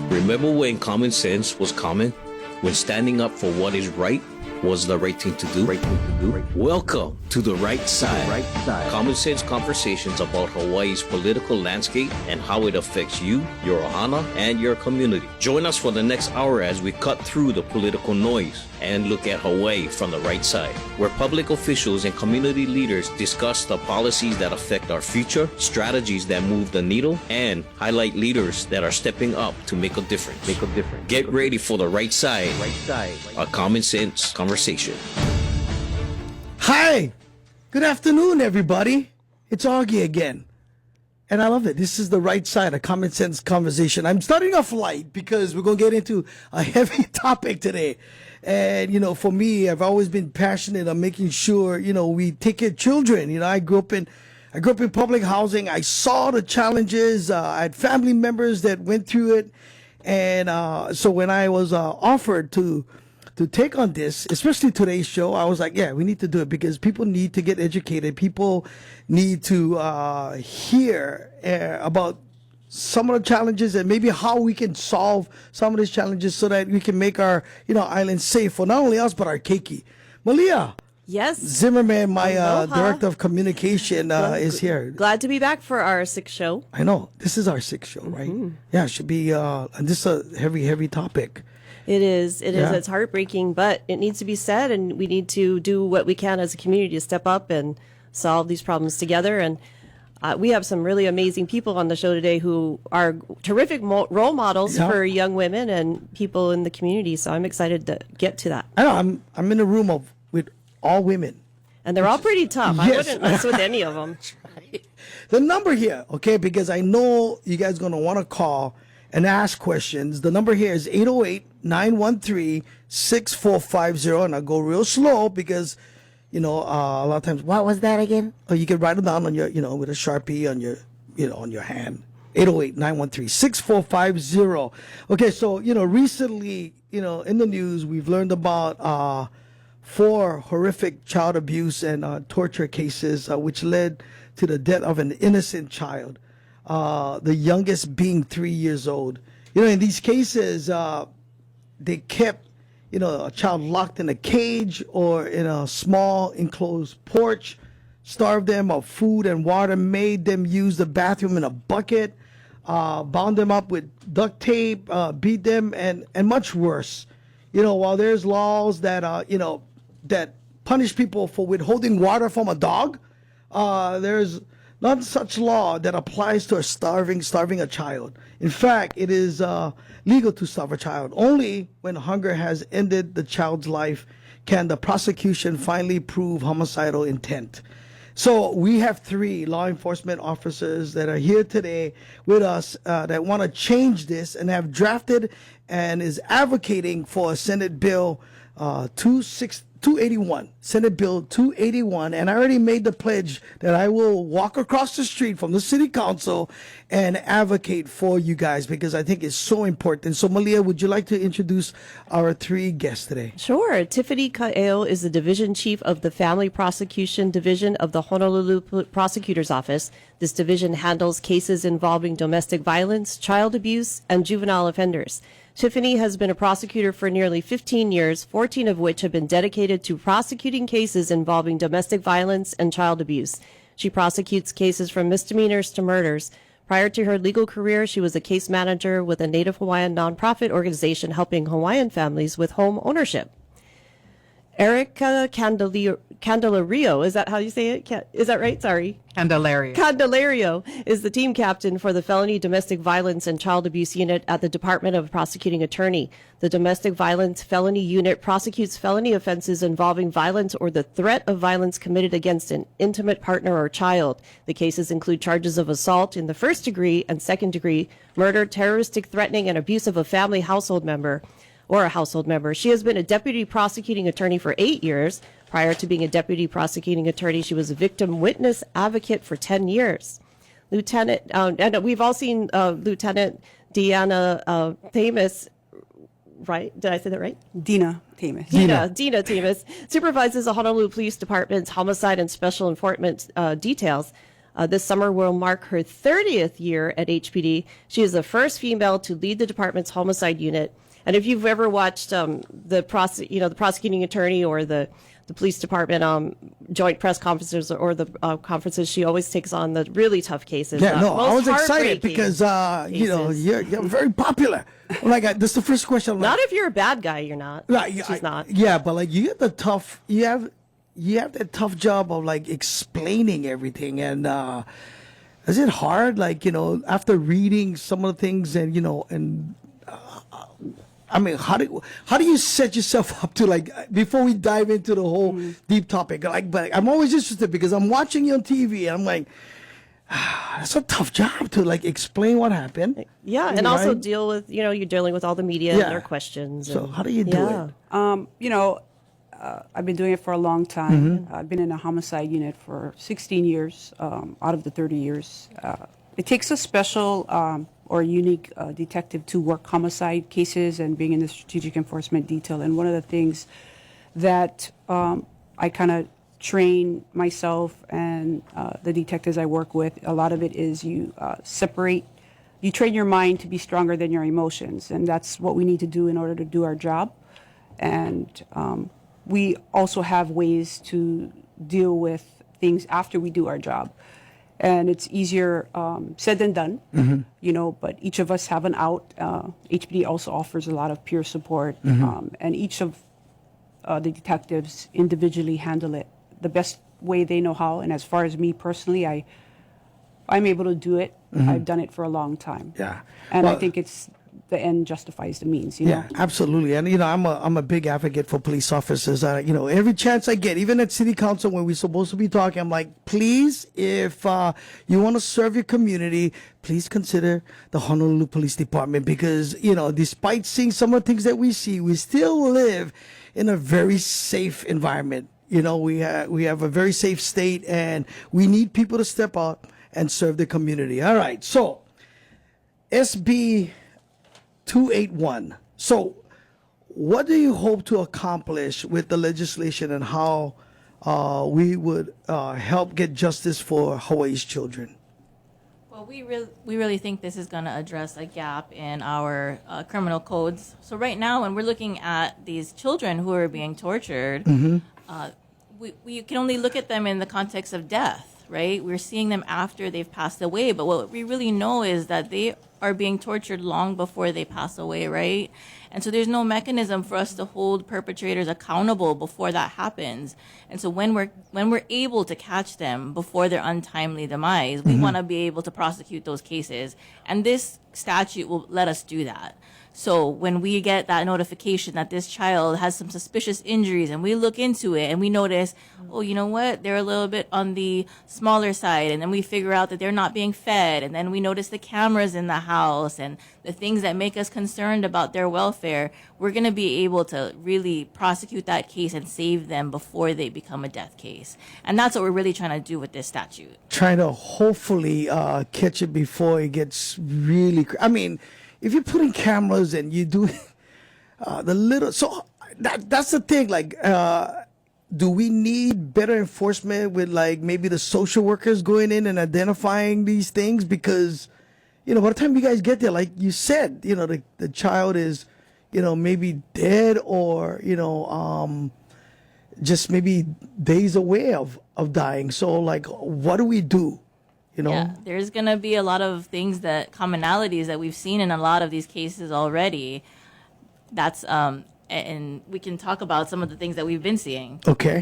Remember when common sense was common? When standing up for what is right was the right thing to do? Welcome to The Right Side. Common sense conversations about Hawaii's political landscape and how it affects you, your ohana, and your community. Join us for the next hour as we cut through the political noise and look at Hawaii from the right side, where public officials and community leaders discuss the policies that affect our future, strategies that move the needle, and highlight leaders that are stepping up to make a difference. Get ready for The Right Side, a common sense conversation. Hi, good afternoon, everybody. It's Augie again. And I love it. This is The Right Side, a common sense conversation. I'm starting off light because we're going to get into a heavy topic today. And, you know, for me, I've always been passionate on making sure, you know, we take care of children. You know, I grew up in public housing. I saw the challenges. I had family members that went through it. And so when I was offered to take on this, especially today's show, I was like, yeah, we need to do it because people need to get educated. People need to hear about some of the challenges and maybe how we can solve some of these challenges so that we can make our, you know, island safe for not only us, but our Keiki. Malia. Yes. Zimmerman, my director of communication, is here. Glad to be back for our sixth show. I know. This is our sixth show, right? Yeah, it should be, and this is a heavy topic. It is. It's heartbreaking, but it needs to be said, and we need to do what we can as a community to step up and solve these problems together. And we have some really amazing people on the show today who are terrific role models for young women and people in the community. So I'm excited to get to that. I know. I'm in a room with all women. And they're all pretty tough. Yes. I wouldn't mess with any of them. Right. The number here, okay, because I know you guys are going to want to call and ask questions. The number here is 808-913-6450. And I'll go real slow because, you know, a lot of times, what was that again? Oh, you can write it down on your, you know, with a Sharpie on your, you know, on your hand. 808-913-6450. Okay, so, you know, recently, you know, in the news, we've learned about 4 horrific child abuse and torture cases, which led to the death of an innocent child. The youngest being 3 years old. You know, in these cases, they kept, you know, a child locked in a cage or in a small enclosed porch, starved them of food and water, made them use the bathroom in a bucket, bound them up with duct tape, beat them, and much worse. You know, while there's laws that, you know, that punish people for withholding water from a dog, there's not such law that applies to starving a child. In fact, it is legal to starve a child. Only when hunger has ended the child's life can the prosecution finally prove homicidal intent. So we have 3 law enforcement officers that are here today with us that want to change this and have drafted and is advocating for a Senate Bill 281, Senate Bill 281, and I already made the pledge that I will walk across the street from the City Council and advocate for you guys because I think it's so important. So, Malia, would you like to introduce our 3 guests today? Sure. Tiffany Kaeo is the Division Chief of the Family Prosecution Division of the Honolulu Prosecutor's Office. This division handles cases involving domestic violence, child abuse, and juvenile offenders. Tiffany has been a prosecutor for nearly 15 years, 14 of which have been dedicated to prosecuting cases involving domestic violence and child abuse. She prosecutes cases from misdemeanors to murders. Prior to her legal career, she was a case manager with a Native Hawaiian nonprofit organization helping Hawaiian families with home ownership. Erica Candelario, is that how you say it? Is that right? Sorry. Candelario is the team captain for the Felony Domestic Violence and Child Abuse Unit at the Department of Prosecuting Attorney. The Domestic Violence Felony Unit prosecutes felony offenses involving violence or the threat of violence committed against an intimate partner or child. The cases include charges of assault in the first degree and second degree, murder, terroristic threatening, and abuse of a family household member. She has been a deputy prosecuting attorney for 8 years. Prior to being a deputy prosecuting attorney, she was a victim witness advocate for 10 years. And we've all seen Lieutenant Deanna Themis, right? Did I say that right? Dina Themis. Dina Themis supervises the Honolulu Police Department's homicide and special enforcement details. This summer will mark her 30th year at HPD. She is the first female to lead the department's homicide unit. And if you've ever watched the prosecuting attorney or the police department joint press conferences or the conferences, she always takes on the really tough cases. Yeah, no, I was excited heartbreaking because you're very popular. Like this is the first question. I'm like, Not if you're a bad guy, you're not. right, She's not. Yeah, but like you have the tough. You have that tough job of like explaining everything, and is it hard? Like after reading some of the things, and I mean, how do you set yourself up to like before we dive into the whole deep topic? Like, but I'm always interested because I'm watching you on TV and I'm like, that's a tough job to like explain what happened. Yeah, and also deal with you're dealing with all the media and their questions. So how do you do it? I've been doing it for a long time. I've been in a homicide unit for 16 years out of the 30 years. It takes a special or unique detective to work homicide cases and being in the strategic enforcement detail. And one of the things that I kind of train myself and the detectives I work with, a lot of it is you train your mind to be stronger than your emotions. And that's what we need to do in order to do our job. And we also have ways to deal with things after we do our job. And it's easier said than done, but each of us have an out. HPD also offers a lot of peer support, and each of the detectives individually handle it the best way they know how. And as far as me personally, I'm able to do it. I've done it for a long time. Yeah. And I think it's the end justifies the means, Yeah, absolutely. And, I'm a big advocate for police officers. Every chance I get, even at city council when we're supposed to be talking, I'm like, please, if you want to serve your community, please consider the Honolulu Police Department because, despite seeing some of the things that we see, we still live in a very safe environment. We have a very safe state and we need people to step out and serve the community. All right. So SB 281. So, what do you hope to accomplish with the legislation and how we would help get justice for Hawaii's children? Well, we really think this is going to address a gap in our criminal codes. So right now, when we're looking at these children who are being tortured, we can only look at them in the context of death, right? We're seeing them after they've passed away, but what we really know is that they are being tortured long before they pass away, right? And so there's no mechanism for us to hold perpetrators accountable before that happens. And so when we're able to catch them before their untimely demise, we want to be able to prosecute those cases. And this statute will let us do that. So when we get that notification that this child has some suspicious injuries and we look into it and we notice, oh, you know what, they're a little bit on the smaller side, and then we figure out that they're not being fed, and then we notice the cameras in the house and the things that make us concerned about their welfare, we're going to be able to really prosecute that case and save them before they become a death case. And that's what we're really trying to do with this statute. Trying to hopefully catch it before it gets really if you put in cameras and you do that's the thing, like do we need better enforcement with like maybe the social workers going in and identifying these things? Because by the time you guys get there, like you said, the child is maybe dead or just maybe days away of dying. So like what do we do? Yeah, there's going to be a lot of commonalities that we've seen in a lot of these cases already. That's, and we can talk about some of the things that we've been seeing. Okay.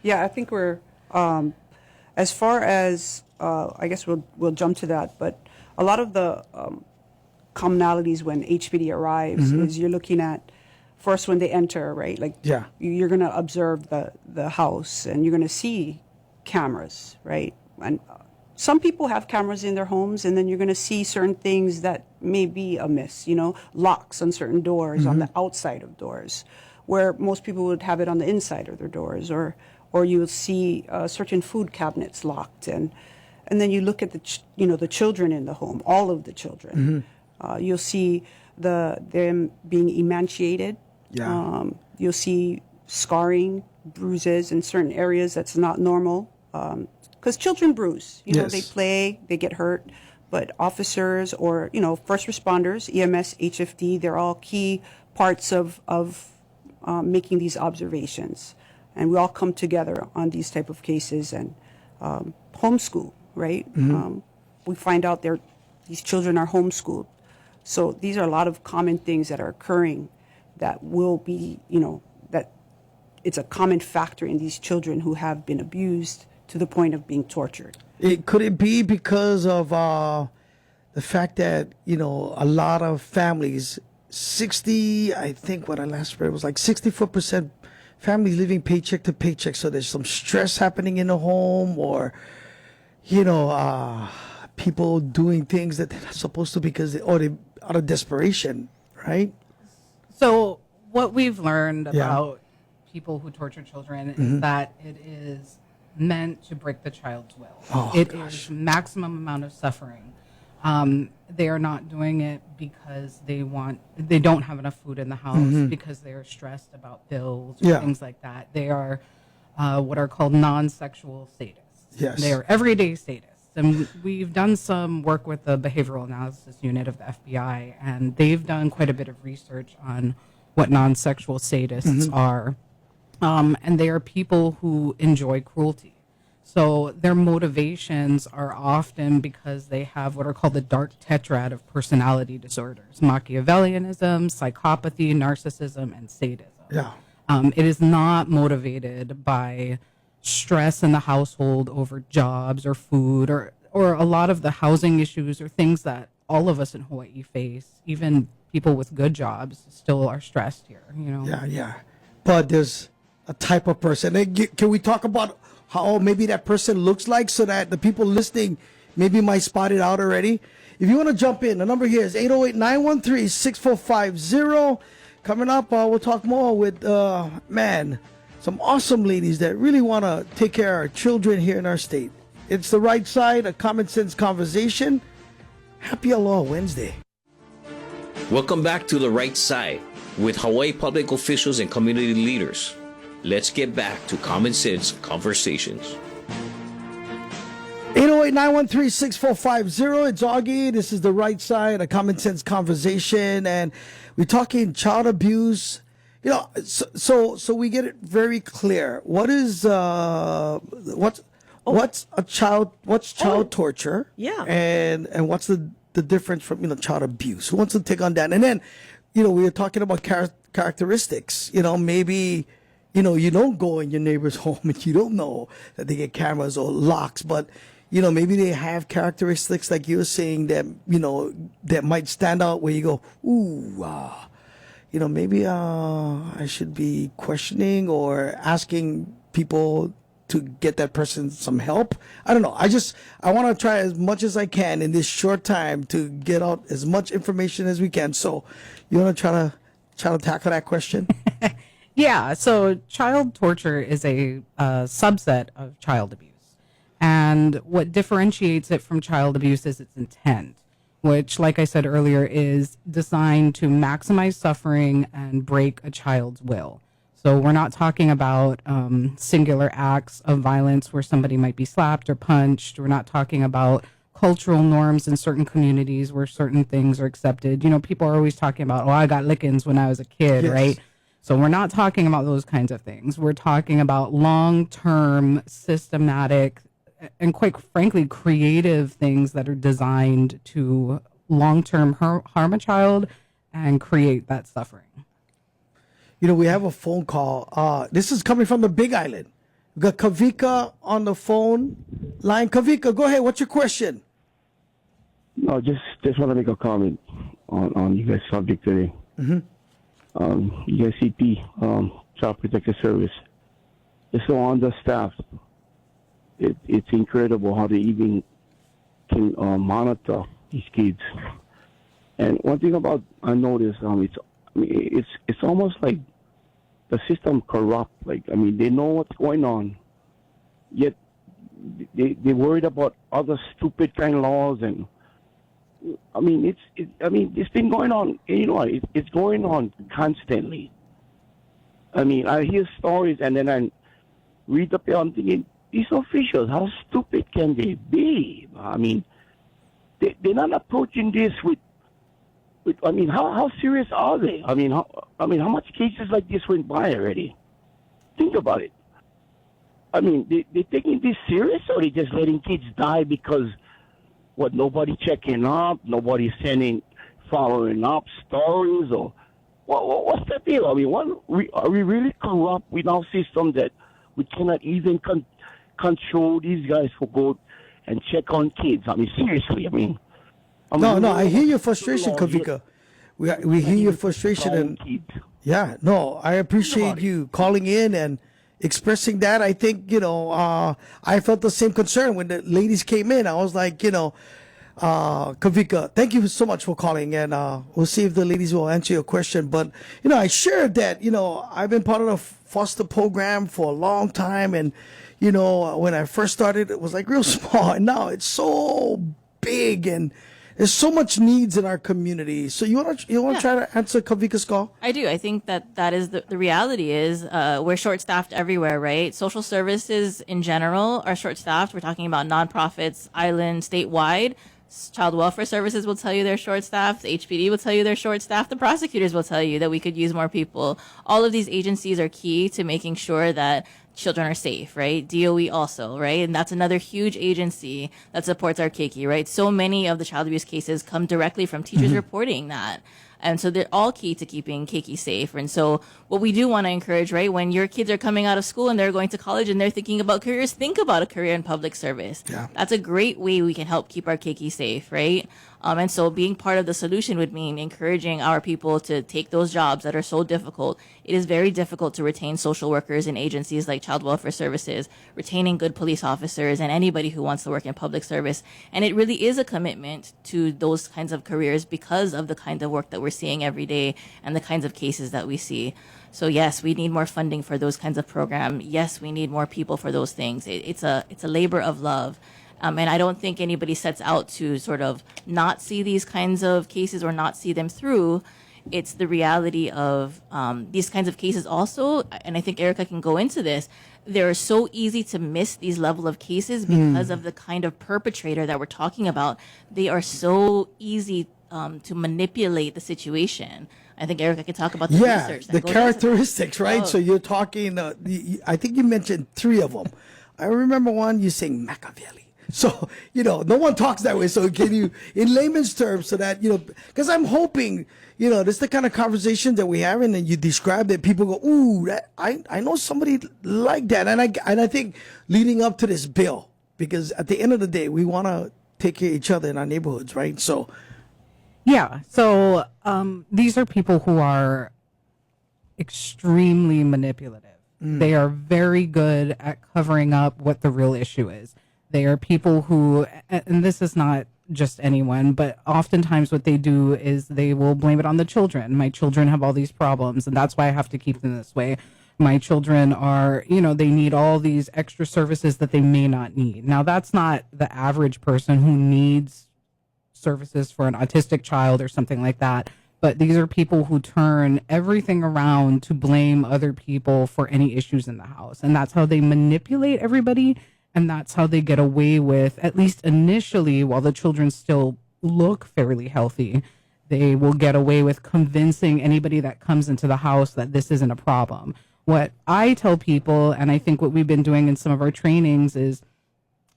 Yeah, I think we're, as far as, I guess we'll jump to that, but a lot of the commonalities when HPD arrives is you're looking at first when they enter, right? Like you're going to observe the house and you're going to see cameras, right? And some people have cameras in their homes, and then you're going to see certain things that may be amiss, locks on certain doors, on the outside of doors, where most people would have it on the inside of their doors, or you'll see certain food cabinets locked, and then you look at the children in the home, all of the children. You'll see them being emaciated. You'll see scarring, bruises in certain areas that's not normal. because children bruise. Yes. They play, they get hurt, but officers or first responders, EMS, HFD, they're all key parts of making these observations, and we all come together on these type of cases and homeschool, right? We find out these children are homeschooled, so these are a lot of common things that are occurring that will be, that it's a common factor in these children who have been abused to the point of being tortured. Could it be because of the fact that, a lot of families, I think what I last read was like 64% families living paycheck to paycheck. So there's some stress happening in the home, or, people doing things that they're not supposed to because they out of desperation, right? So what we've learned Yeah. about people who torture children is that it is meant to break the child's will. Oh, It gosh. is maximum amount of suffering. They are not doing it because they don't have enough food in the house, because they are stressed about bills or Yeah. things like that. They are what are called non-sexual sadists. Yes. They are everyday sadists. And we've done some work with the Behavioral Analysis Unit of the FBI, and they've done quite a bit of research on what non-sexual sadists are. And they are people who enjoy cruelty. So their motivations are often because they have what are called the dark tetrad of personality disorders: Machiavellianism, psychopathy, narcissism, and sadism. Yeah. It is not motivated by stress in the household over jobs or food or a lot of the housing issues or things that all of us in Hawaii face. Even people with good jobs still are stressed here, Yeah. But there's a type of person. Can we talk about how maybe that person looks like, so that the people listening maybe might spot it out already? If you want to jump in, the number here is 808-913-6450. Coming up, we'll talk more with, some awesome ladies that really want to take care of our children here in our state. It's The Right Side, a common sense conversation. Happy Aloha Wednesday. Welcome back to The Right Side with Hawaii public officials and community leaders. Let's get back to common sense conversations. 808-913-6450. It's Augie. This is The Right Side, a common sense conversation. And we're talking child abuse. So we get it very clear. What is, what's child torture? Yeah. And what's the difference from, child abuse? Who wants to take on that? And then, we were talking about characteristics. Maybe, you don't go in your neighbor's home and you don't know that they get cameras or locks, but, maybe they have characteristics like you were saying that, that might stand out where you go, ooh, maybe I should be questioning or asking people to get that person some help. I don't know. I want to try as much as I can in this short time to get out as much information as we can. So you want to try to tackle that question? Yeah, so child torture is a subset of child abuse. And what differentiates it from child abuse is its intent, which, like I said earlier, is designed to maximize suffering and break a child's will. So we're not talking about singular acts of violence where somebody might be slapped or punched. We're not talking about cultural norms in certain communities where certain things are accepted. People are always talking about, I got lickings when I was a kid, Yes. right? So we're not talking about those kinds of things. We're talking about long-term, systematic, and quite frankly, creative things that are designed to long-term harm a child and create that suffering. We have a phone call. This is coming from the Big Island. We've got Kavika on the phone line. Kavika, go ahead. What's your question? No, just want to make a comment on you guys' subject today. You guys CP, Child Protective Service. It's so understaffed. It's incredible how they even can monitor these kids. And one thing about I noticed, it's almost like the system corrupt. They know what's going on, yet they're worried about other stupid kind of laws. And it's been going on. It's going on constantly. I hear stories and then I read the paper. I'm thinking, these officials, how stupid can they be? I mean, they're not approaching this with I mean, how serious are they? I mean, how much cases like this went by already? Think about it. I mean, they taking this serious, or they just letting kids die because nobody checking up, nobody following up stories, or what's the deal? I mean, are we really corrupt with our system that we cannot even control these guys who go and check on kids? I mean, seriously, I mean, No, I hear your frustration, Kavika. We hear your frustration, and yeah, no, I appreciate you calling in and expressing that. I think, I felt the same concern when the ladies came in. I was like, Kavika, thank you so much for calling, and we'll see if the ladies will answer your question. But, I shared that, I've been part of the foster program for a long time, and, when I first started, it was like real small, and now it's so big, and there's so much needs in our community. So you want to try to answer Kavika's call? I do. I think that is the reality is we're short-staffed everywhere, right? Social services in general are short-staffed. We're talking about nonprofits, island, statewide. Child welfare services will tell you they're short-staffed. The HPD will tell you they're short-staffed. The prosecutors will tell you that we could use more people. All of these agencies are key to making sure that children are safe, right? DOE also, right? And that's another huge agency that supports our Keiki, right? So many of the child abuse cases come directly from teachers reporting that. And so they're all key to keeping Keiki safe. And so what we do want to encourage, right, when your kids are coming out of school and they're going to college and they're thinking about careers, think about a career in public service. Yeah. That's a great way we can help keep our Keiki safe, right? And so being part of the solution would mean encouraging our people to take those jobs that are so difficult. It is very difficult to retain social workers in agencies like child welfare services, retaining good police officers, and anybody who wants to work in public service. And it really is a commitment to those kinds of careers because of the kind of work that we're seeing every day and the kinds of cases that we see. So yes, we need more funding for those kinds of programs. Yes, we need more people for those things. It's a labor of love. And I don't think anybody sets out to sort of not see these kinds of cases or not see them through. It's the reality of these kinds of cases also, and I think Erica can go into this, they're so easy to miss these level of cases because of the kind of perpetrator that we're talking about. They are so easy to manipulate the situation. I think Erica can talk about the research. The characteristics, right? Oh. So you're talking, I think you mentioned 3 of them. I remember one, you saying Machiavelli. So, no one talks that way. So can you, in layman's terms, so that, because I'm hoping, this is the kind of conversation that we have, and then you describe it, people go, ooh, I know somebody like that. And I think leading up to this bill, because at the end of the day, we want to take care of each other in our neighborhoods, right? So. Yeah. So these are people who are extremely manipulative. They are very good at covering up what the real issue is. They are people who, and this is not just anyone, but oftentimes what they do is they will blame it on the children. My children have all these problems, and that's why I have to keep them this way. My children are, they need all these extra services that they may not need. Now, that's not the average person who needs services for an autistic child or something like that. But these are people who turn everything around to blame other people for any issues in the house. And that's how they manipulate everybody. And that's how they get away with, at least initially, while the children still look fairly healthy, they will get away with convincing anybody that comes into the house that this isn't a problem. What I tell people, and I think what we've been doing in some of our trainings, is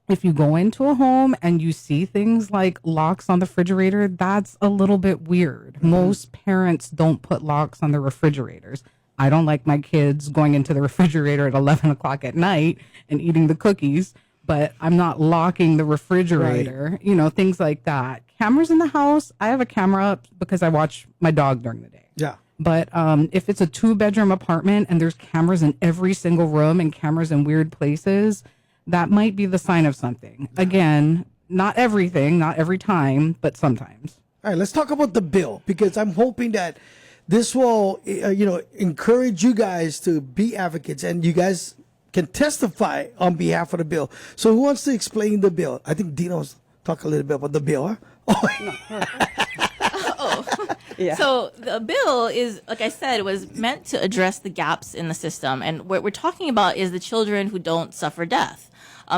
if you go into a home and you see things like locks on the refrigerator, that's a little bit weird. Most parents don't put locks on their refrigerators. I don't like my kids going into the refrigerator at 11 o'clock at night and eating the cookies, but I'm not locking the refrigerator, things like that. Cameras in the house, I have a camera up because I watch my dog during the day. Yeah. But if it's a 2-bedroom apartment and there's cameras in every single room and cameras in weird places, that might be the sign of something. Again, not everything, not every time, but sometimes. All right, let's talk about the bill, because I'm hoping that this will, encourage you guys to be advocates, and you guys can testify on behalf of the bill. So who wants to explain the bill? I think Dino's talk a little bit about the bill, huh? Yeah. So the bill is, like I said, was meant to address the gaps in the system. And what we're talking about is the children who don't suffer death.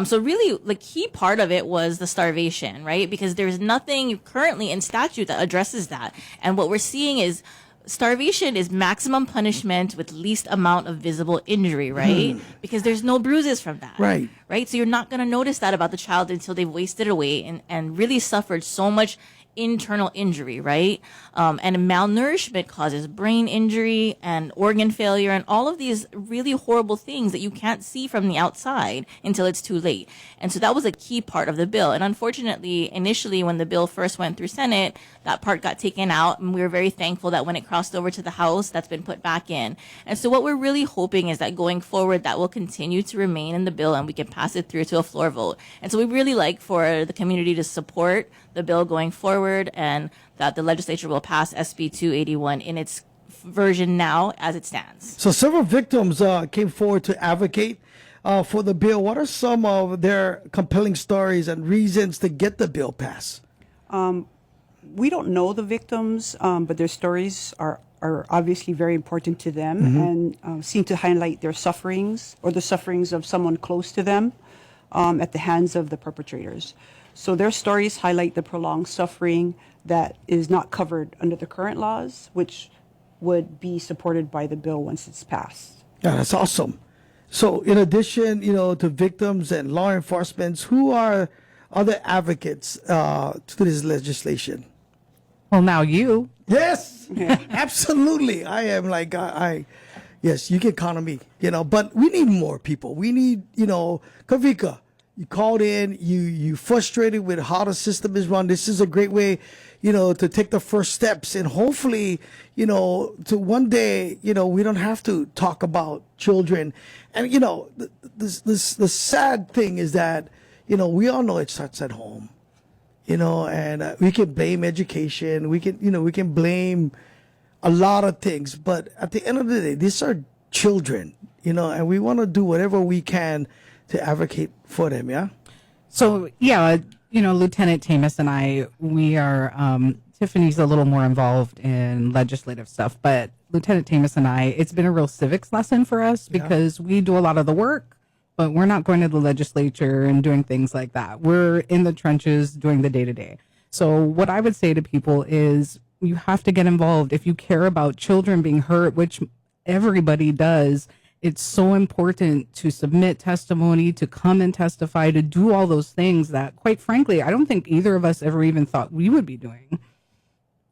So really, the key part of it was the starvation, right? Because there's nothing currently in statute that addresses that. And what we're seeing is starvation is maximum punishment with least amount of visible injury, right? Because there's no bruises from that. Right? So you're not going to notice that about the child until they've wasted away and really suffered so much internal injury, right? And malnourishment causes brain injury and organ failure and all of these really horrible things that you can't see from the outside until it's too late. And so that was a key part of the bill. And unfortunately, initially when the bill first went through Senate, that part got taken out, and we were very thankful that when it crossed over to the House, that's been put back in. And so what we're really hoping is that going forward, that will continue to remain in the bill and we can pass it through to a floor vote. And so we really like for the community to support the bill going forward, and that the legislature will pass SB 281 in its version now as it stands. So several victims came forward to advocate for the bill. What are some of their compelling stories and reasons to get the bill passed? We don't know the victims, but their stories are obviously very important to them and seem to highlight their sufferings or the sufferings of someone close to them at the hands of the perpetrators. So their stories highlight the prolonged suffering that is not covered under the current laws, which would be supported by the bill once it's passed. Yeah, that's awesome. So in addition, to victims and law enforcement, who are other advocates to this legislation? Well, now you. Yes, absolutely. I am like, yes, you can count on me, but we need more people. We need, Kavika, you called in, you frustrated with how the system is run. This is a great way, to take the first steps and hopefully, to one day, we don't have to talk about children. And, the sad thing is that, we all know it starts at home, and we can blame education. We can blame a lot of things. But at the end of the day, these are children, and we want to do whatever we can to advocate for them, yeah? So, yeah, Lieutenant Tamus and I, we are, Tiffany's a little more involved in legislative stuff, but Lieutenant Tamus and I, it's been a real civics lesson for us because we do a lot of the work, but we're not going to the legislature and doing things like that. We're in the trenches doing the day-to-day. So what I would say to people is you have to get involved. If you care about children being hurt, which everybody does, it's so important to submit testimony, to come and testify, to do all those things that, quite frankly, I don't think either of us ever even thought we would be doing.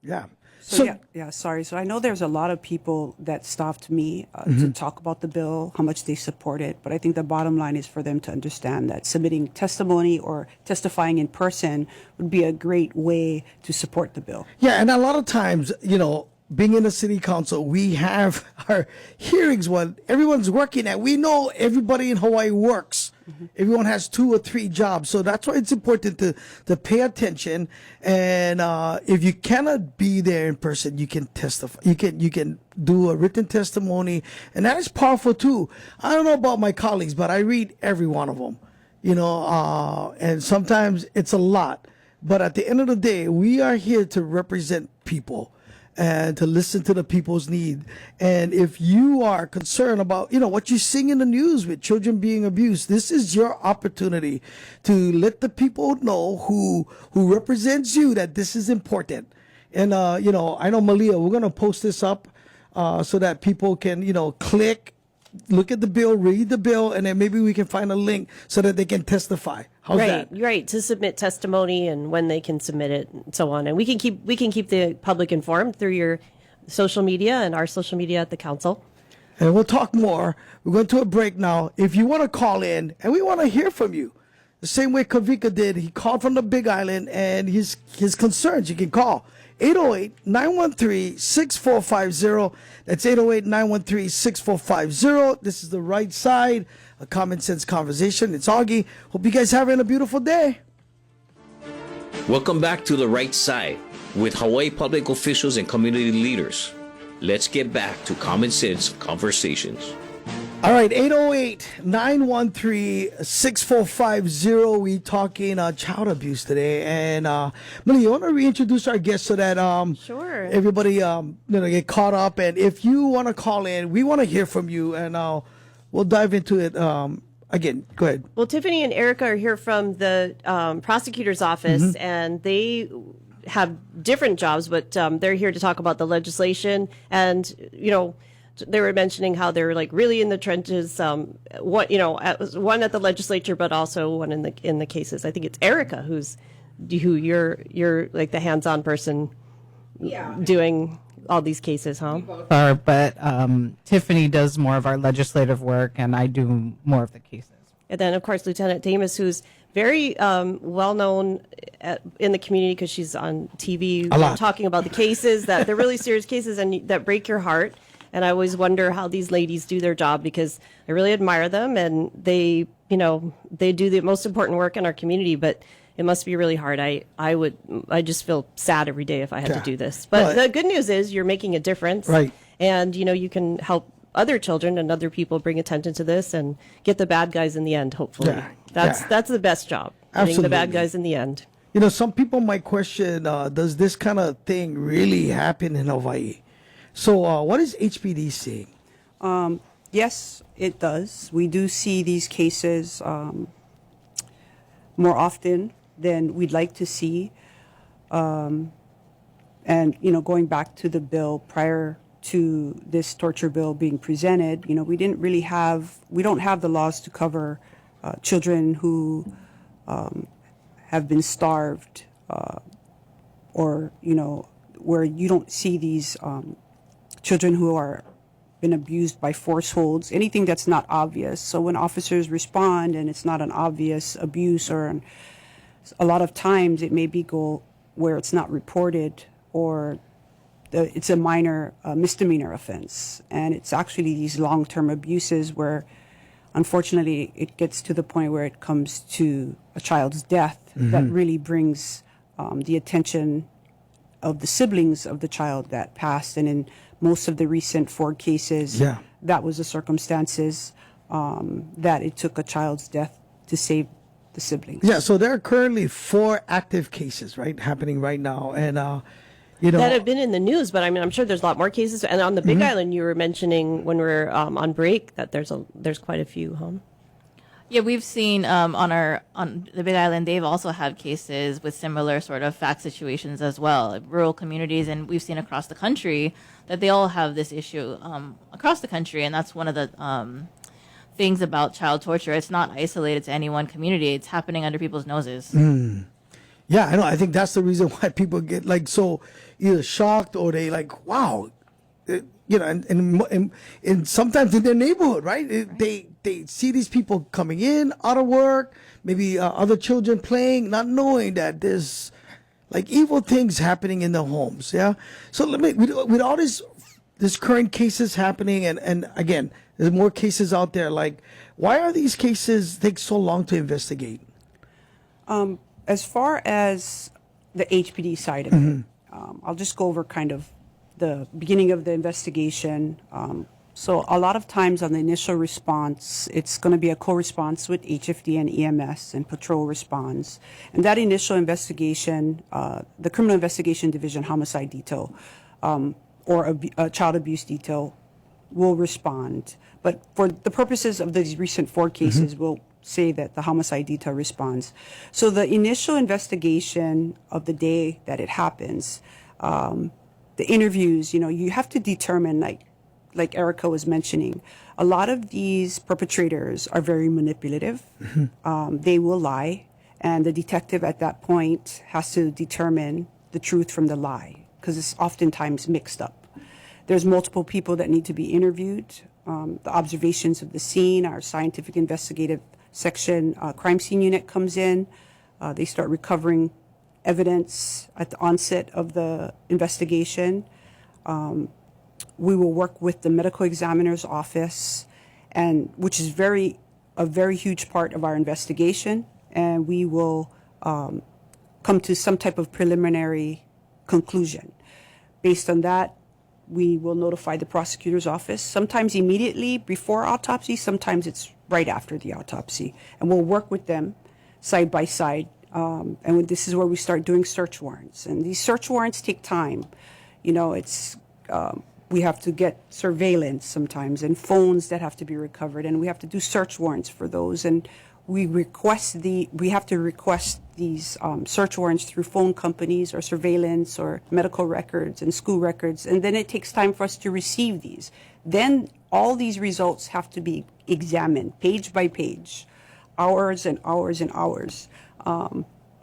Yeah. Sorry. So I know there's a lot of people that stopped me to talk about the bill, how much they support it. But I think the bottom line is for them to understand that submitting testimony or testifying in person would be a great way to support the bill. Yeah, and a lot of times, being in the city council, we have our hearings when everyone's working at. We know everybody in Hawaii works. Everyone has 2 or 3 jobs. So that's why it's important to pay attention. And if you cannot be there in person, you can testify. You can do a written testimony. And that is powerful too. I don't know about my colleagues, but I read every one of them. And sometimes it's a lot. But at the end of the day, we are here to represent people and to listen to the people's need. And if you are concerned about, what you see in the news with children being abused, this is your opportunity to let the people know who represents you that this is important. And, I know, Malia, we're going to post this up so that people can, click, look at the bill, read the bill, and then maybe we can find a link so that they can testify. How's that? Right, to submit testimony and when they can submit it and so on. And we can keep the public informed through your social media and our social media at the council. And we'll talk more. We're going to a break now. If you want to call in, and we want to hear from you, the same way Kavika did, he called from the Big Island and his concerns, you can call 808-913-6450. That's 808-913-6450. This is The Right Side, a common sense conversation. It's Augie. Hope you guys having a beautiful day. Welcome back to The Right Side with Hawaii public officials and community leaders. Let's get back to common sense conversations. All right, 808-913-6450. We talking child abuse today. And Malia, you want to reintroduce our guest so that Sure. everybody get caught up. And if you want to call in, we want to hear from you. And we'll dive into it again, go ahead. Well, Tiffany and Erica are here from the prosecutor's office, and they have different jobs, but they're here to talk about the legislation. And, they were mentioning how they're like really in the trenches. One at the legislature, but also one in the cases. I think it's Erica who you're like the hands-on person, doing all these cases, huh? But Tiffany does more of our legislative work, and I do more of the cases. And then, of course, Lieutenant Damas, who's very well known in the community because she's on TV talking about the cases they're really serious cases and that break your heart. And I always wonder how these ladies do their job because I really admire them, and they do the most important work in our community. But it must be really hard. I just feel sad every day if I had to do this. But the good news is you're making a difference, right? And you can help other children and other people bring attention to this and get the bad guys in the end. Hopefully, that's the best job. Absolutely. Getting the bad guys in the end. Some people might question: does this kind of thing really happen in Hawaii? So, what is HPD seeing? Yes, it does. We do see these cases more often than we'd like to see. And, going back to the bill prior to this torture bill being presented, we don't have the laws to cover children who have been starved or, where you don't see these children who are been abused by force holds, anything that's not obvious. So when officers respond and it's not an obvious abuse, or a lot of times it may be where it's not reported, or it's a minor misdemeanor offense. And it's actually these long-term abuses where, unfortunately, it gets to the point where it comes to a child's death that really brings the attention of the siblings of the child that passed. And in most of the recent Ford cases, that was the circumstances that it took a child's death to save the siblings. Yeah, so there are currently 4 active cases, right, happening right now. And, that have been in the news, but I'm sure there's a lot more cases. And on the Big Island, you were mentioning when we were on break that there's quite a few, huh? Yeah, we've seen on the Big Island, they've also had cases with similar sort of fact situations as well, rural communities, and we've seen across the country that they all have this issue across the country, and that's one of the things about child torture. It's not isolated to any one community; it's happening under people's noses. Yeah, I know. I think that's the reason why people get so either shocked or they wow. And sometimes in their neighborhood, right? They see these people coming in, out of work, maybe other children playing, not knowing that there's evil things happening in their homes. Yeah. So with all this current cases happening, and again, there's more cases out there. Why are these cases take so long to investigate? As far as the HPD side of it, I'll just go over kind of the beginning of the investigation. So a lot of times on the initial response, it's going to be a co-response with HFD and EMS, and patrol responds. And that initial investigation, the Criminal Investigation Division Homicide Detail or a Child Abuse Detail will respond. But for the purposes of these recent 4 cases, we'll say that the Homicide Detail responds. So the initial investigation of the day that it happens, the interviews, you have to determine, like Erica was mentioning, a lot of these perpetrators are very manipulative. They will lie, and the detective at that point has to determine the truth from the lie, because it's oftentimes mixed up. There's multiple people that need to be interviewed. The observations of the scene, our scientific investigative section, crime scene unit comes in. They start recovering evidence at the onset of the investigation. We will work with the medical examiner's office, and which is a very huge part of our investigation, and we will come to some type of preliminary conclusion. Based on that, we will notify the prosecutor's office, sometimes immediately before autopsy, sometimes it's right after the autopsy, and we'll work with them side by side. And this is where we start doing search warrants. And these search warrants take time. It's we have to get surveillance sometimes and phones that have to be recovered, and we have to do search warrants for those. And we have to request these search warrants through phone companies or surveillance or medical records and school records, and then it takes time for us to receive these. Then all these results have to be examined page by page, hours and hours and hours,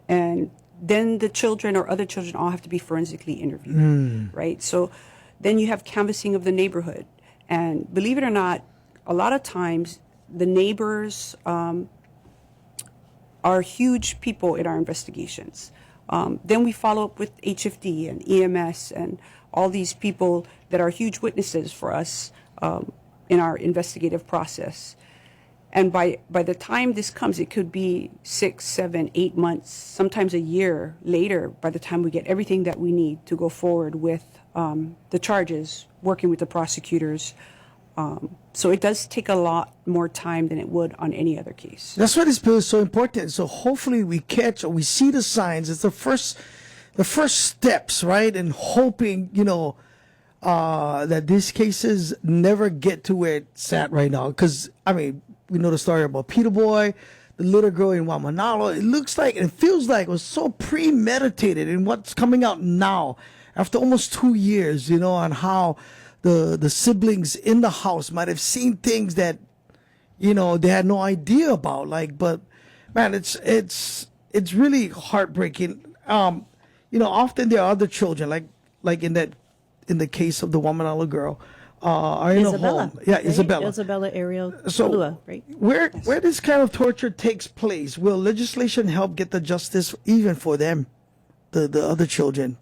and then the children or other children all have to be forensically interviewed, right? So then you have canvassing of the neighborhood, and believe it or not, a lot of times the neighbors are huge people in our investigations. Then we follow up with HFD and EMS and all these people that are huge witnesses for us in our investigative process. And by the time this comes, it could be 6, 7, 8 months, sometimes a year later, by the time we get everything that we need to go forward with the charges, working with the prosecutors. So it does take a lot more time than it would on any other case. That's why this bill is so important. So hopefully we catch or we see the signs. It's the first steps, right? And hoping, that these cases never get to where it's at right now. Because, I mean, we know the story about Peter Boy, the little girl in Wamanalo. It looks like and feels like it was so premeditated in what's coming out now after almost 2 years, on how the siblings in the house might have seen things that, they had no idea about. But man, it's really heartbreaking. Often there are other children, like in the case of the Wamanalo girl, are in Isabella, a home. Yeah, right? Isabella. Isabella Ariel So Lua, right? where this kind of torture takes place, will legislation help get the justice even for them, the other children?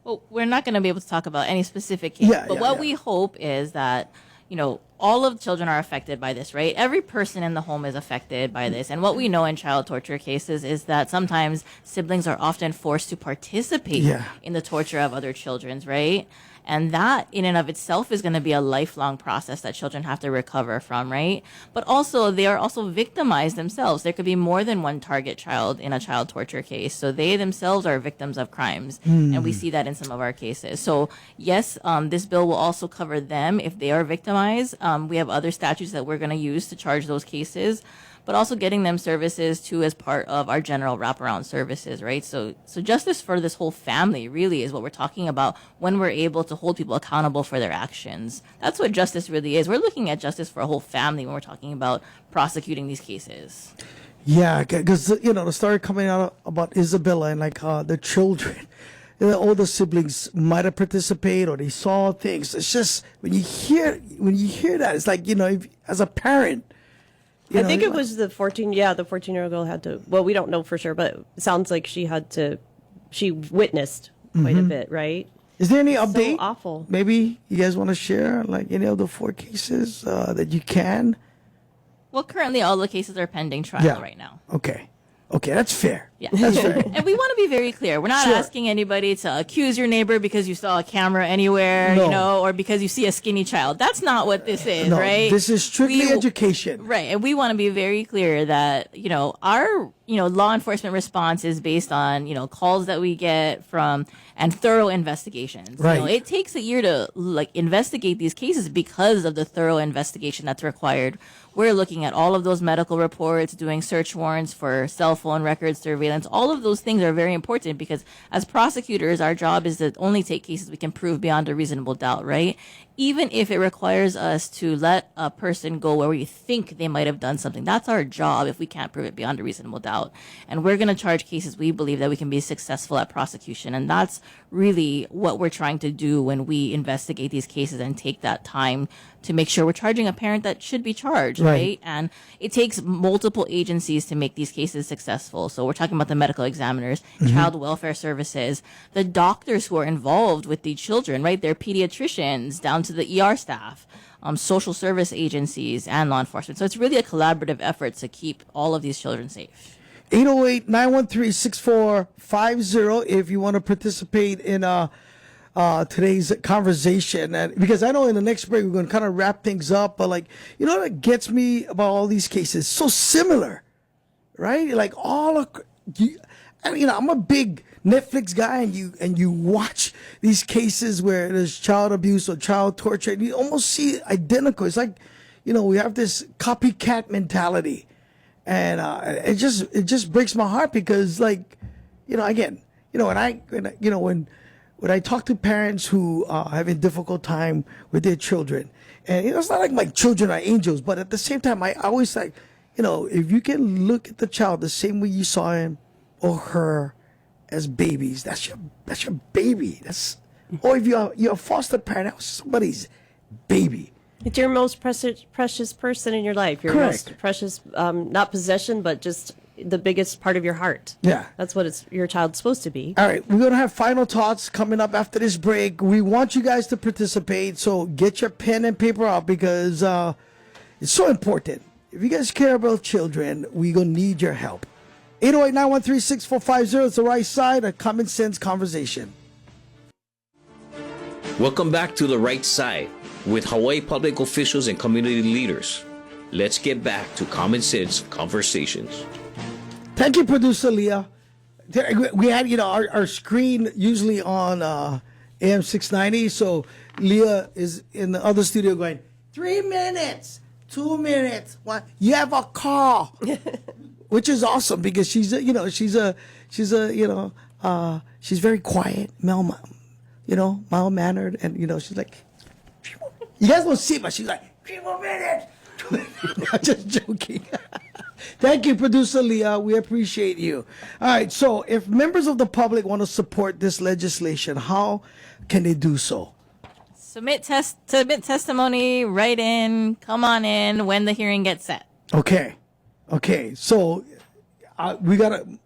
Well, we're not going to be able to talk about any specific case, but what we hope is that, all of the children are affected by this, right? Every person in the home is affected by this. And what we know in child torture cases is that sometimes siblings are often forced to participate in the torture of other children, right? And that in and of itself is going to be a lifelong process that children have to recover from, right? But also, they are also victimized themselves. There could be more than one target child in a child torture case. So they themselves are victims of crimes. And we see that in some of our cases. So yes, this bill will also cover them if they are victimized. We have other statutes that we're going to use to charge those cases, but also getting them services too as part of our general wraparound services, right? So justice for this whole family really is what we're talking about when we're able to hold people accountable for their actions. That's what justice really is. We're looking at justice for a whole family when we're talking about prosecuting these cases. Yeah, because the story coming out about Isabella and the children, all the siblings might have participated or they saw things. It's just when you hear that, it's like if, as a parent. I think it was the 14-year-old girl had to, well, we don't know for sure, but it sounds like she witnessed quite a bit, right? Is there any update? So awful. Maybe you guys want to share any of the 4 cases that you can? Well, currently all the cases are pending trial right now. Okay, that's fair. Yeah. That's fair. And we want to be very clear. We're not asking anybody to accuse your neighbor because you saw a camera anywhere, or because you see a skinny child. That's not what this is, right? This is strictly education. Right. And we want to be very clear that, our, law enforcement response is based on, calls that we get from and thorough investigations. Right. It takes a year to investigate these cases because of the thorough investigation that's required. We're looking at all of those medical reports, doing search warrants for cell phone records, surveillance. All of those things are very important because as prosecutors, our job is to only take cases we can prove beyond a reasonable doubt, right? Even if it requires us to let a person go where we think they might have done something, that's our job if we can't prove it beyond a reasonable doubt. And we're going to charge cases we believe that we can be successful at prosecution. And that's really what we're trying to do when we investigate these cases and take that time to make sure we're charging a parent that should be charged, right? And it takes multiple agencies to make these cases successful. So we're talking about the medical examiners, child welfare services, the doctors who are involved with the children, right? They're pediatricians down to the ER staff, social service agencies, and law enforcement. So it's really a collaborative effort to keep all of these children safe. 808-913-6450 if you want to participate in today's conversation. And because I know in the next break we're going to kind of wrap things up, but what gets me about all these cases, so similar, right? I'm a big Netflix guy and you watch these cases where there's child abuse or child torture, and you almost see identical. It's like, we have this copycat mentality, and it just breaks my heart because, like, again, when I talk to parents who are having a difficult time with their children, and it's not like my children are angels, but at the same time, I always like, if you can look at the child the same way you saw him or her as babies, that's your baby. Or if you're a foster parent, that's somebody's baby. It's your most precious person in your life. Your Correct. most precious, not possession, but just the biggest part of your heart. Yeah. That's what your child's supposed to be. All right, we're going to have final thoughts coming up after this break. We want you guys to participate, so get your pen and paper out because it's so important. If you guys care about children, we're going to need your help. 808-913-6450 is the right side, a common sense conversation. Welcome back to The Right Side with Hawaii public officials and community leaders. Let's get back to common sense conversations. Thank you, producer Leah. We had, our screen usually on AM 690, so Leah is in the other studio going, 3 minutes, 2 minutes, one. You have a call, which is awesome because she's very quiet, mild mannered, and she's like, you guys won't see it, but she's like, 3 more minutes. I'm just joking. Thank you, producer Leah. We appreciate you. All right. So if members of the public want to support this legislation, how can they do so? Submit testimony, write in, come on in when the hearing gets set. Okay. So we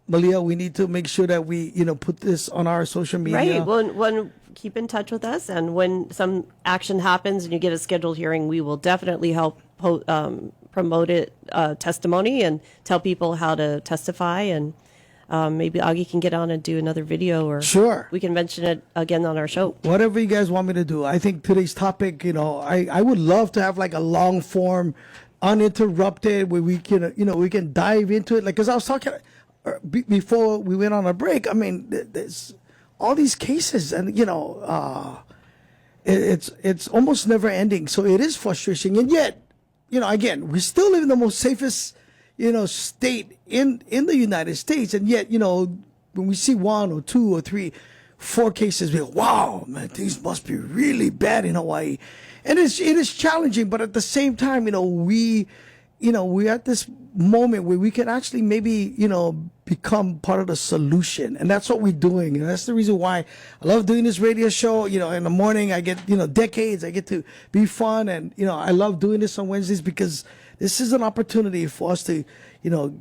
Malia, we need to make sure that we, put this on our social media. Right. When keep in touch with us, and when some action happens and you get a scheduled hearing, we will definitely help promote it, testimony, and tell people how to testify. And maybe Augie can get on and do another video, or Sure. we can mention it again on our show. Whatever you guys want me to do. I think today's topic, I would love to have like a long form, uninterrupted, where we can, we can dive into it. Like, because I was talking before we went on a break. I mean, there's all these cases, and it's almost never ending. So it is frustrating, and yet, again, we still live in the most safest, state in the United States, and yet, when we see 1 or 2 or 3, 4 cases, we go, wow, man, things must be really bad in Hawaii, and it is challenging. But at the same time, we're at this moment where we can actually maybe, become part of the solution. And that's what we're doing. And that's the reason why I love doing this radio show. In the morning, I get, decades, I get to be fun. And, I love doing this on Wednesdays because this is an opportunity for us to,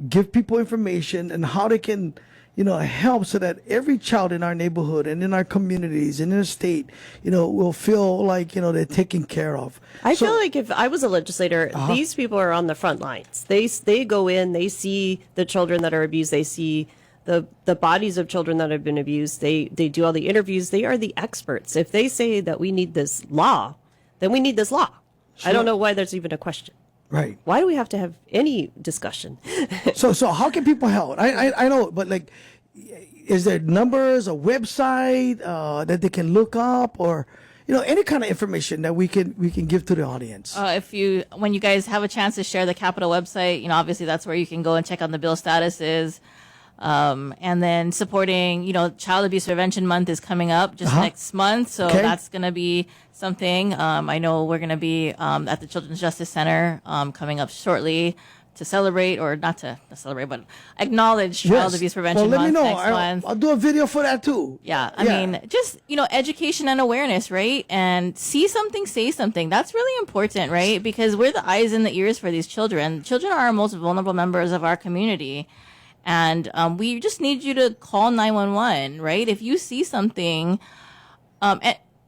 give people information and how they can, help so that every child in our neighborhood and in our communities and in the state, will feel like, they're taken care of. I feel like if I was a legislator, these people are on the front lines. They go in, they see the children that are abused, they see the bodies of children that have been abused, they do all the interviews, they are the experts. If they say that we need this law, then we need this law. Sure. I don't know why there's even a question. Right. Why do we have to have any discussion? So how can people help? I know, but like, is there numbers, a website that they can look up, or any kind of information that we can give to the audience? When you guys have a chance to share the Capitol website, obviously that's where you can go and check on the bill statuses. And then supporting, Child Abuse Prevention Month is coming up just next month. So that's going to be something. I know we're going to be at the Children's Justice Center coming up shortly to celebrate, or not to celebrate, but acknowledge Child Abuse Prevention Month. Let me know. Next month. I'll do a video for that too. Yeah. I mean, just, education and awareness, right? And see something, say something. That's really important, right? Because we're the eyes and the ears for these children. Children are our most vulnerable members of our community. And we just need you to call 911, right? If you see something,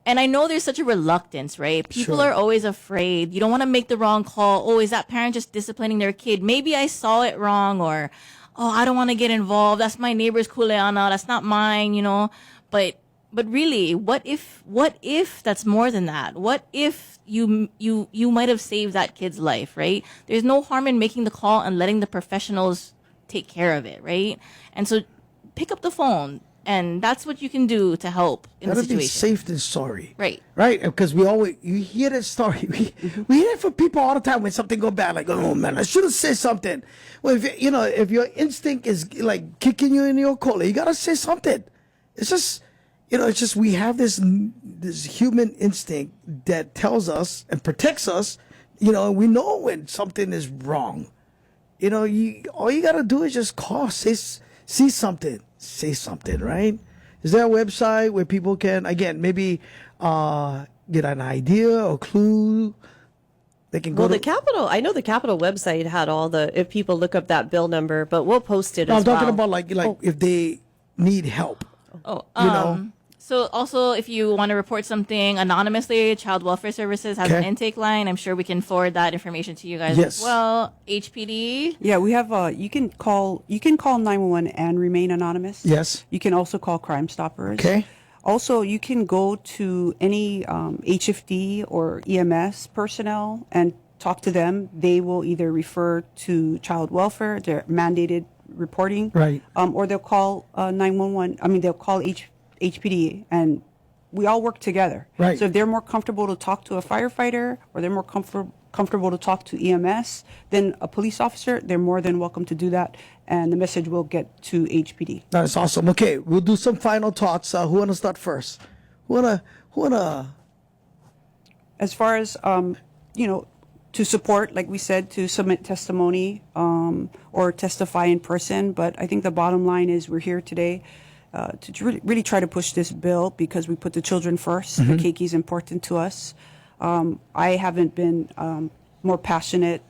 and I know there's such a reluctance, right? People are always afraid. You don't want to make the wrong call. Oh, is that parent just disciplining their kid? Maybe I saw it wrong, or, oh, I don't want to get involved. That's my neighbor's kuleana. That's not mine, But really, what if that's more than that? What if you might have saved that kid's life, right? There's no harm in making the call and letting the professionals take care of it, right? And so pick up the phone, And that's what you can do to help in the Better be situation. safe than sorry. Right. Right? Because you hear that story. We hear it from people all the time when something go bad, like, oh man, I should have said something. Well, if your instinct is like kicking you in your collar, you got to say something. It's just, we have this human instinct that tells us and protects us, and we know when something is wrong. All you got to do is just call, see something, say something, right? Is there a website where people can, again, maybe get an idea or clue? They can go Well, to the Capitol, I know the Capitol website had all if people look up that bill number, but we'll post it No, as I'm talking well. about if they need help. Oh, so also if you want to report something anonymously, Child Welfare Services has an Okay. intake line. I'm sure we can forward that information to you guys Yes. as well. HPD. Yeah, we have you can call 911 and remain anonymous. Yes. You can also call Crime Stoppers. Okay. Also, you can go to any HFD or EMS personnel and talk to them. They will either refer to child welfare, their mandated reporting, Right. or they'll call 911. I mean, they'll call HPD, and we all work together. Right. So if they're more comfortable to talk to a firefighter, or they're more comfortable to talk to EMS than a police officer, they're more than welcome to do that, and the message will get to HPD. That's awesome. Okay, we'll do some final thoughts. Who want to start first? Who wanna? As far as to support, like we said, to submit testimony or testify in person. But I think the bottom line is we're here today to really try to push this bill because we put the children first. The Keiki is important to us. I haven't been more passionate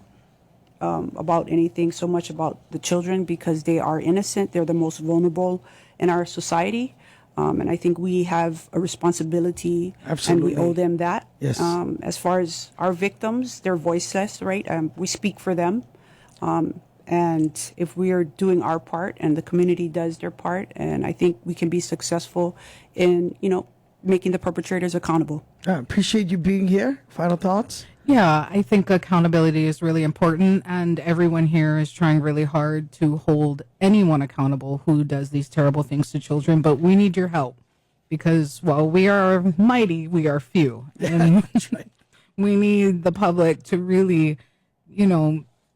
about anything so much about the children because they are innocent. They're the most vulnerable in our society. And I think we have a responsibility, Absolutely. and we owe them that. Yes. As far as our victims, they're voiceless, right? We speak for them. And if we are doing our part and the community does their part, and I think we can be successful in, making the perpetrators accountable. I appreciate you being here. Final thoughts? Yeah, I think accountability is really important, and everyone here is trying really hard to hold anyone accountable who does these terrible things to children. But we need your help because while we are mighty, we are few. And That's right. we need the public to really,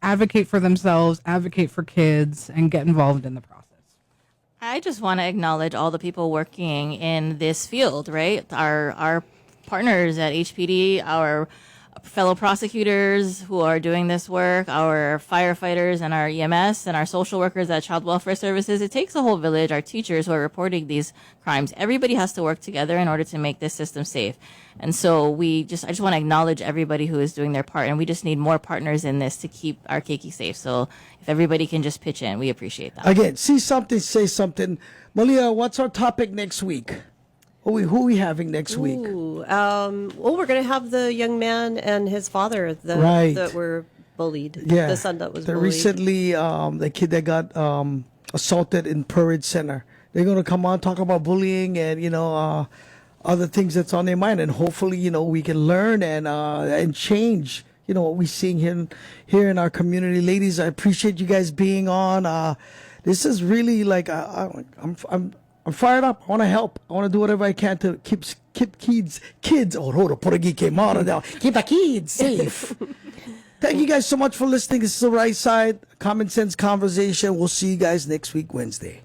advocate for themselves, advocate for kids, and get involved in the process. I just want to acknowledge all the people working in this field, right? Our partners at HPD, our fellow prosecutors who are doing this work, our firefighters and our EMS and our social workers at Child Welfare Services. It takes a whole village, our teachers who are reporting these crimes. Everybody has to work together in order to make this system safe. And so I just want to acknowledge everybody who is doing their part, and we just need more partners in this to keep our Keiki safe. So if everybody can just pitch in, we appreciate that. Again, see something, say something. Malia, what's our topic next week? Who are we having next week? Ooh, we're going to have the young man and his father Right. that were bullied. Yeah, The son that was the bullied. recently the kid that got assaulted in Parade Center. They're gonna come on talk about bullying and other things that's on their mind, and hopefully we can learn and change what we're seeing here in our community. Ladies, I appreciate you guys being on. This is really like I'm fired up. I want to help. I want to do whatever I can to keep kids. Oh, hold on, Portuguese came out now. Keep the kids safe. Thank you guys so much for listening. This is The Right Side, Common Sense Conversation. We'll see you guys next week, Wednesday.